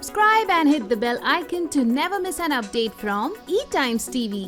Subscribe and hit the bell icon to never miss an update from eTimes TV.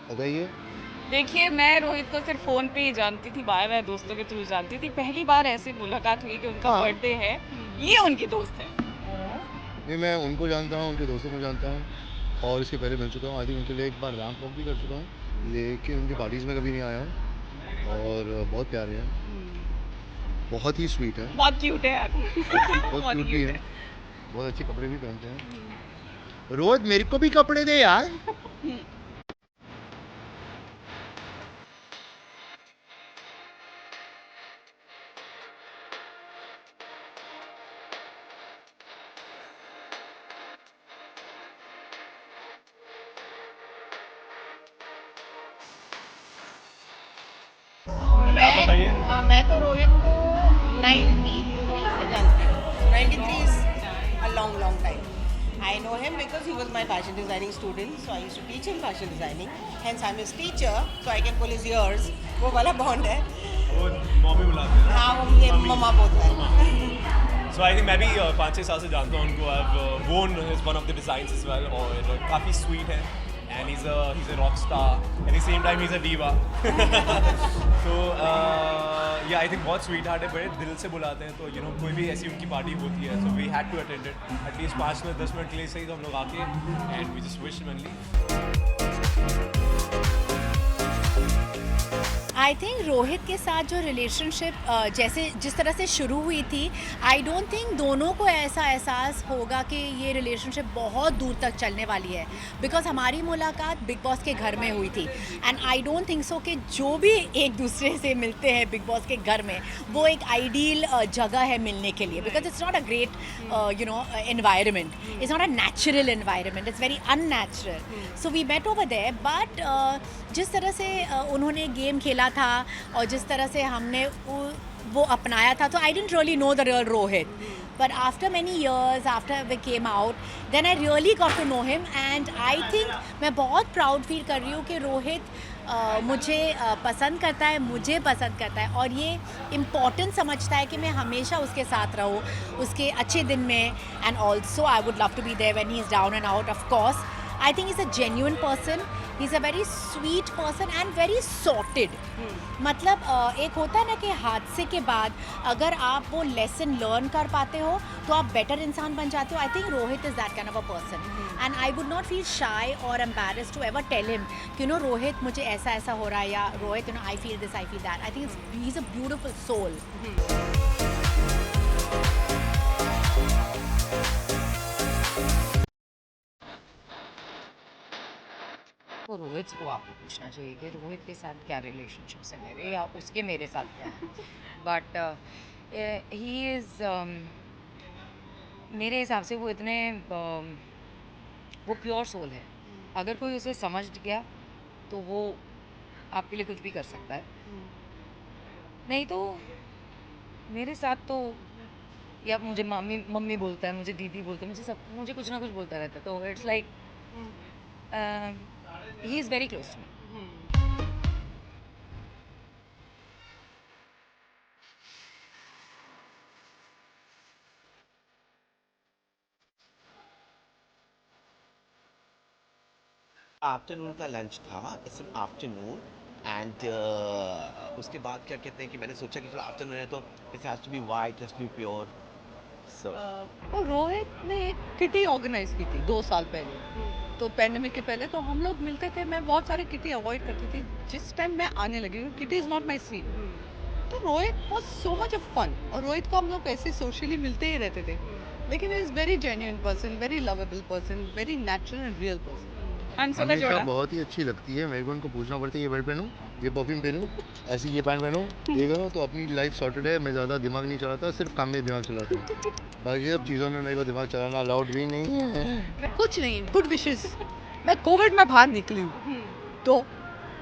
बताइए। देखिए, मैं रोहित को सिर्फ फ़ोन पे ही जानती थी, बाय बाय दोस्तों के थ्रू जानती थी। पहली बार ऐसे मुलाकात हुई कि उनका हाँ। बर्थडे है, ये उनकी दोस्त है। नहीं, मैं उनको जानता हूँ, उनके दोस्तों को जानता हूँ और इसके पहले मिल चुका हूँ। आई थिंक उनके लिए एक बार रैंप वॉक भी कर चुका हूँ, लेकिन उनकी पार्टीज़ में कभी नहीं आया हूँ और बहुत प्यारे हैं, बहुत ही स्वीट है, बहुत क्यूट है यार। बहुत बहुत क्यूट भी क्यूट है, है। बहुत अच्छे कपड़े भी पहनते हैं। रोहित मेरे को भी कपड़े दे यार। मैं तो रोहित को 93 से जानती हूँ। 93 is a long time. I know him because he was my fashion designing student, so I used to teach him fashion designing. Hence I'm his teacher, so I can pull his ears. वो वाला bond है। वो mummy बुलाते हैं ना। हाँ, वो मुझे मम्मा बोलता है। सो आई थिंक मैं भी 5-6 साल से जानता हूँ उनको। I won is one of the designs as well और काफ़ी स्वीट है and he's a rock star at the same time he's a diva. तो या आई थिंक बहुत स्वीट हार्ट है, बड़े दिल से बुलाते हैं। तो यू नो कोई भी ऐसी उनकी पार्टी होती है so we had to attend it at least 5 minute 10 minute के लिए सही। तो हम लोग आके and we just wish only. I think Rohit के साथ जो रिलेशनशिप जैसे जिस तरह से शुरू हुई थी, आई डोंट थिंक दोनों को ऐसा एहसास होगा कि ये रिलेशनशिप बहुत दूर तक चलने वाली है, बिकॉज हमारी मुलाकात बिग बॉस के घर में हुई थी and I don't think so कि जो भी एक दूसरे से मिलते हैं बिग बॉस के घर में वो एक आइडियल जगह है मिलने के लिए, because it's not a great you know environment, it's not a natural environment, it's very unnatural. So we met over there, but जिस तरह से उन्होंने गेम खेला था और जिस तरह से हमने वो अपनाया था, तो I didn't really know the real Rohit. But after many years after we came out then I really got to know him and I think मैं बहुत प्राउड फील कर रही हूँ कि रोहित मुझे पसंद करता है, मुझे पसंद करता है और ये इम्पॉर्टेंट समझता है कि मैं हमेशा उसके साथ रहूँ उसके अच्छे दिन में. And also I would love to be there when he is down and out. Of course I think he's a genuine person, he's a very sweet person and very sorted. मतलब एक होता है ना कि हादसे के बाद अगर आप वो लेसन लर्न कर पाते हो तो आप बेटर इंसान बन जाते हो. I think Rohit is that kind of a person and I would not feel shy और embarrassed to ever tell him कि नो रोहित मुझे ऐसा ऐसा हो रहा है, या Rohit you know I feel this, I feel that. I think he is a beautiful soul. तो रोहित को आपको पूछना चाहिए कि रोहित के साथ क्या रिलेशनशिप्स है मेरे, या उसके मेरे साथ क्या है. बट ही इज़ मेरे हिसाब से वो इतने वो प्योर सोल है. अगर कोई उसे समझ गया तो वो आपके लिए कुछ भी कर सकता है. नहीं तो मेरे साथ तो या मुझे मम्मी मम्मी बोलता है, मुझे दीदी बोलते हैं, मुझे कुछ ना कुछ बोलता रहता है. तो it's like he is very close to me. Afternoon का लंच था, इट्स एन आफ्टरनून एंड उसके बाद क्या कहते हैं कि मैंने सोचा कि चलो आफ्टरनून है तो it has to be white, it has to be pure. So और रोहित ने एक किटी ऑर्गेनाइज की थी 2 साल पहले. तो पैंडेमिक के पहले तो हम लोग मिलते थे, मैं बहुत सारे किटी अवॉइड करती थी। जिस टाइम मैं आने लगी, kitty is not my scene, तो Rohit was so much of fun. और रोहित को हम लोग ऐसे सोशली मिलते ही रहते थे, लेकिन is very genuine person, very lovable person, very natural and real person. हंसो का हमेशा जोड़ा। बहुत ही अच्छी लगती है। मेरे को उनको पूछना पड़ता है ये बेल्ट पहनूं, ये परफ्यूम पहनूं, ऐसी ये पैंट पहनूं, ये करो, तो अपनी लाइफ सॉर्टेड है। मैं ज़्यादा दिमाग नहीं चलाता, सिर्फ काम में दिमाग चलाता हूँ। बाकी सब चीज़ों में मेरे को दिमाग चलाना अलाउड भी नहीं है। कुछ नहीं, गुड विशेस। मैं कोविड में बाहर निकली हूँ, तो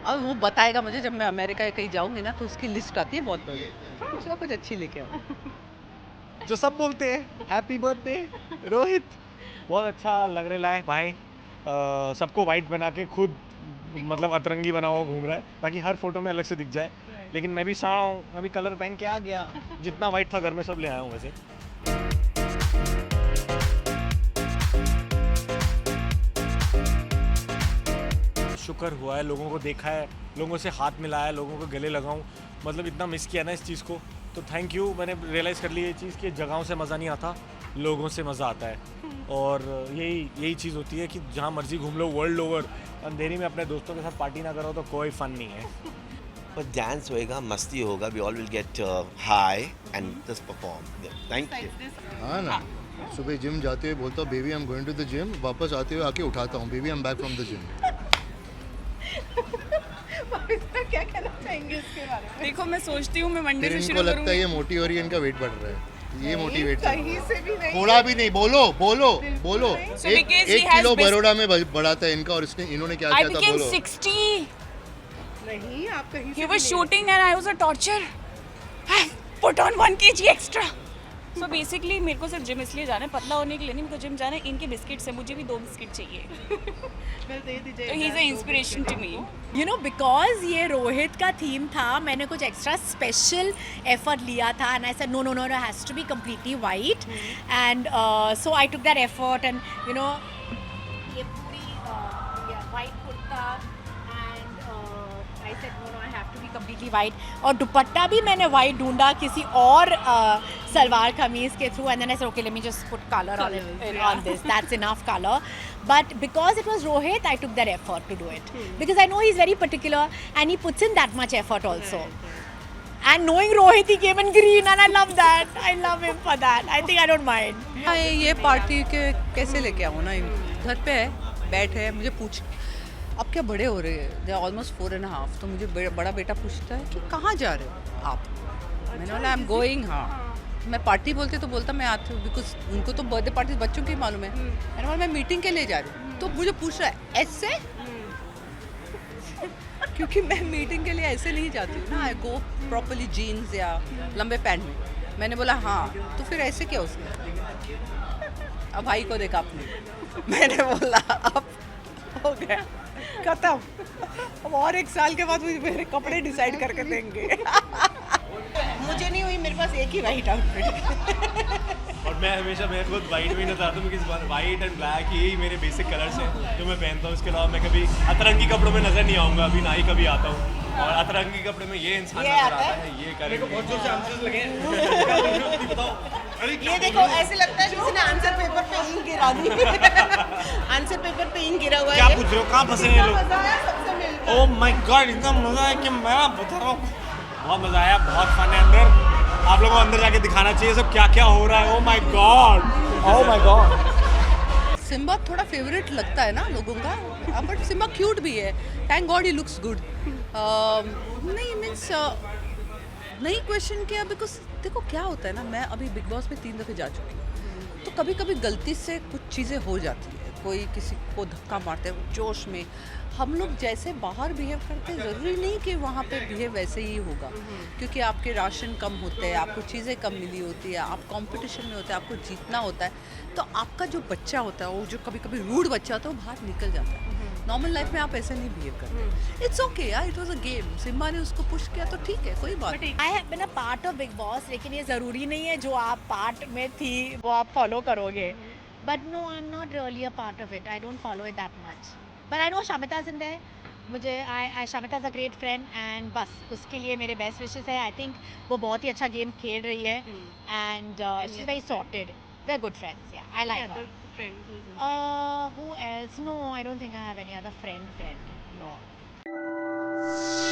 अब वो बताएगा मुझे जब मैं अमेरिका कहीं जाऊँगी ना, तो उसकी लिस्ट आती है बहुत बड़ी, उसमें कुछ अच्छी लेके आओ। जो सब बोलते हैं हैप्पी बर्थडे रोहित, बहुत अच्छा लग रहा है भाई। सबको वाइट बना के खुद मतलब अतरंगी बना हुआ घूम रहा है ताकि हर फोटो में अलग से दिख जाए। लेकिन मैं भी साड़ा हूँ, अभी कलर पहन के आ गया, जितना वाइट था घर में सब ले आया हूँ वैसे। शुक्र हुआ है, लोगों को देखा है, लोगों से हाथ मिलाया, लोगों को गले लगाऊं, मतलब इतना मिस किया ना इस चीज़ को, तो थैंक यू। मैंने रियलाइज़ कर लिया ये चीज़ कि जगहों से मज़ा नहीं आता, लोगों से मज़ा आता है। और यही चीज़ होती है कि जहाँ मर्जी घूम लो वर्ल्ड ओवर, अंधेरी में अपने दोस्तों के साथ पार्टी ना करो तो कोई फ़न नहीं है। पर डांस होएगा, मस्ती होगा, we all will get high and just perform. Thank you. हाँ ना, सुबह जिम जाते हुए बोलता हूँ baby I am going to the gym, वापस आते हुए आके उठाता हूँ baby I am back from the gym. क्या कहना चाहेंगे इसके बारे में? देखो मैं सोचती हूँ मैं मंडे फिर से इनको शुरू लगता है ये करूँ। मोटी हो रही है, इनका वेट बढ़ रहा है, ये मोटिवेट कहीं से भी नहीं। थोड़ा भी नहीं। बोलो बोलो बोलो। So एक because he एक has किलो bas- बरोड़ा में बढ़ाता है इनका, और इन्होंने क्या I किया था became बोलो। 60. नहीं, आप कहीं He से was भी नहीं। shooting and I was a torture. I put on 1 kg extra. So basically मेरे को सिर्फ जिम इसलिए जाना है, पतला होने के लिए नहीं, मेरे को जिम जाना है। इनके बिस्किट्स हैं, मुझे भी 2 बिस्किट चाहिए। तो he is a inspiration to me. You know because ये रोहित का थीम था, मैंने कुछ एक्स्ट्रा स्पेशल एफर्ट लिया था and I said no no no has to be completely white and so I took that effort and you know ये पूरी white kurta and I said no no I have to be completely white, और दुपट्टा भी मैंने white ढूंढा किसी और सलवार कमीज के through, and then I said okay let me just put colour on this, that's enough color. But because it was Rohit, I took that effort to do it. Because I know he's very particular and he puts in that much effort also. And knowing Rohit, he came in green and I love that. I love him for that. I think I don't mind. ये party के कैसे लेके आऊँ ना, घर पे है, बैठे, मुझे पूछ अब क्या बड़े हो रहे हैं, दे ऑलमोस्ट 4.5, तो मुझे बड़ा बेटा पूछता है कि कहाँ जा रहे हो आप? मैंने बोला आई एम गोइंग। हाँ, मैं पार्टी बोलते तो बोलता मैं आती हूँ, बिकॉज उनको तो बर्थडे पार्टी बच्चों की मालूम है। मैंने बोला मैं मीटिंग के लिए जा रही हूँ, तो मुझे पूछ रहा है ऐसे क्योंकि मैं मीटिंग के लिए ऐसे नहीं जाती हूँ ना, आई गो प्रॉपरली जीन्स या लंबे पैंट में। मैंने बोला हाँ, तो फिर ऐसे क्या उसने? अब भाई को देखा आपने, मैंने बोला अब हो गया खत्म, अब और 1 साल के बाद मुझे मेरे कपड़े डिसाइड करके देंगे। मुझे नहीं हुई, मेरे पास एक ही वाइट आउटफिट। और मैं हमेशा मैं खुद वाइट में नजर आता हूँ क्योंकि वाइट एंड ब्लैक यही मेरे बेसिक कलर्स हैं जो मैं पहनता हूँ। इसके अलावा मैं कभी अतरंगी कपड़ों में नजर नहीं आऊँगा, अभी ना ही कभी आता हूँ। और अतरंगी कपड़े में ये इंसान नजर आता है, ये करेंगे। बहुत जोर से आंसर्स लगे हैं। बताओ। ये देखो ऐसे लगता है किसी ने आंसर पेपर पे इंक गिरा दी। आंसर पेपर पे इंक गिरा हुआ है। क्या पूछ रहे हो, कहाँ फंसे हैं ये लोग? मजा आया सबसे मिलकर। ओह माय गॉड, इतना मजा है कि मैं बता रहा हूँ, बहुत मजा आया, बहुत फन है अंदर। आप लोगों को अंदर जाके दिखाना चाहिए सब क्या क्या हो रहा है। Oh my God, oh my God. Simba थोड़ा फेवरेट लगता है ना लोगों का, बट सिम्बा क्यूट भी है, thank God he looks good. नहीं मीन्स नहीं क्वेश्चन किया, बिकॉज देखो क्या होता है ना, मैं अभी बिग बॉस में 3 दफ़े जा चुकी हूँ, तो कभी कभी गलती से कुछ चीज़ें हो जाती है, कोई किसी को धक्का मारते हैं जोश में। हम लोग जैसे बाहर बिहेव करते हैं, ज़रूरी नहीं कि वहाँ पे बिहेव वैसे ही होगा, क्योंकि आपके राशन कम होते हैं, आपको चीज़ें कम मिली होती है, आप कंपटीशन में होते हैं, आपको जीतना होता है, तो आपका जो बच्चा होता है, वो जो कभी कभी रूड बच्चा होता है, वो बाहर निकल जाता है। नॉर्मल लाइफ में आप ऐसे नहीं बिहेव करते। इट्स ओके यार, it was a game, Simba ने उसको पुश किया तो ठीक है, कोई बात नहीं। I have been a part of Bigg Boss, लेकिन ये ज़रूरी नहीं है जो आप पार्ट में थी वो आप फॉलो करोगे। But no, I am not really a part of it, I don't follow it that much, but I know Shamita is in there. मुझे I Shamita is a great friend and बस उसके लिए मेरे बेस्ट विशेस है। I think वो बहुत ही अच्छा game खेल रही है and she is very sorted, we are good friends, या I like her. Who else? No, I don't think I have any other friend. No.